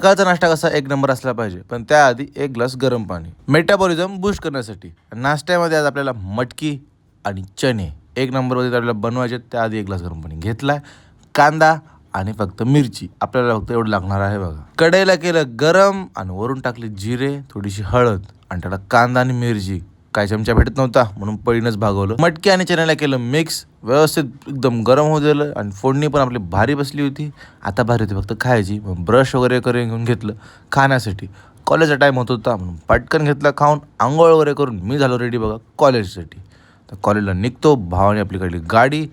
सकाळचा नाश्ता कसा एक नंबर असला पाहिजे, पण त्याआधी एक ग्लास गरम पाणी मेटाबॉलिझम बूस्ट करण्यासाठी. नाश्त्यामध्ये आज आपल्याला मटकी आणि चणे एक नंबरमध्ये आपल्याला बनवायचे. त्याआधी एक ग्लास गरम पाणी घेतलाय, कांदा आणि फक्त मिरची आपल्याला फक्त एवढं लागणार आहे बघा. कढईला केलं गरम आणि वरून टाकले जिरे, थोडीशी हळद आणि त्याला कांदा आणि मिरची. काय चमचा भेटत नव्हता म्हणून पळीनच भागवलं. मटकी आणि चण्याला केलं मिक्स, व्यवस्थित एकदम गरम होऊ दिलं आणि फोडणी पण आपली भारी बसली होती. आता भारी होती फक्त खायची. मग ब्रश वगैरे करून घेऊन घेतलं खाण्यासाठी. कॉलेजचा टाईम होत होता म्हणून पटकन घेतला खाऊन. आंघोळ वगैरे करून मी झालो रेडी बघा कॉलेजसाठी. तर कॉलेजला निघतो. भावाने आपलीकडली गाडी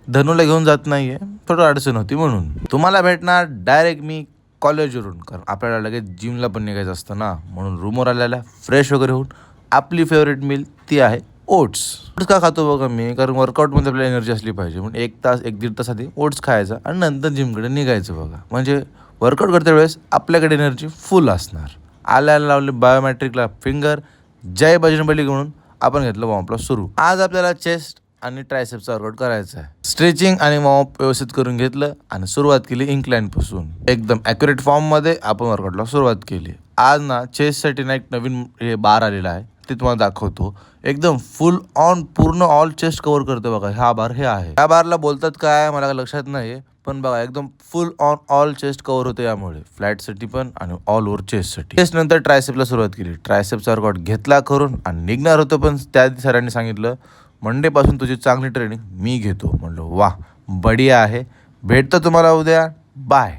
धनूला घेऊन जात नाही आहे, थोडं अडचण होती म्हणून. तुम्हाला भेटणार डायरेक्ट मी कॉलेजवरून, कारण आपल्याला लगेच जिमला पण निघायचं असतं ना, म्हणून रूमवर आलेला फ्रेश वगैरे होऊन आपली फेवरेट मील ती आहे ओट्स. ओट्स का खातो बघा मी, कारण वर्कआउटमध्ये आपल्याला एनर्जी असली पाहिजे म्हणून 1-1.5 तास आधी ओट्स खायचा आणि नंतर जिमकडे निघायचं बघा. म्हणजे वर्कआउट करते वेळेस आपल्याकडे एनर्जी फुल असणार. आल्याला लावले बायोमॅट्रिकला फिंगर, जय बजरंगबली म्हणून आपण घेतलं वॉर्मअपला सुरू. आज आपल्याला चेस्ट आणि ट्रायसेप्सचा वर्कआउट करायचा आहे. स्ट्रेचिंग आणि वॉर्मअप व्यवस्थित करून घेतलं आणि सुरुवात केली इन्क्लाइनपासून. एकदम ॲक्युरेट फॉर्ममध्ये आपण वर्कआउटला सुरुवात केली. आज ना चेस्टसाठी ना एक नवीन हे बार आलेला आहे, ते तुम्हाला दाखवतो. एकदम फुल ऑन पूर्ण ऑल चेस्ट कव्हर करतो बघा. हा बार हे आहे. या बारला बोलतात काय मला लक्षात नाही, पण बघा एकदम फुल ऑन ऑल चेस्ट कव्हर होते यामुळे, फ्लॅटसाठी पण आणि ऑल ओव्हर चेस्टसाठी. चेस्ट नंतर ट्रायसेपला सुरुवात केली. ट्रायसेपचा वर्कआउट घेतला करून आणि निघणार होतो, पण त्या सरांनी सांगितलं मंडेपासून तुझी चांगली ट्रेनिंग मी घेतो. म्हणलं वा बढिया आहे. भेटतो तुम्हाला उद्या. बाय.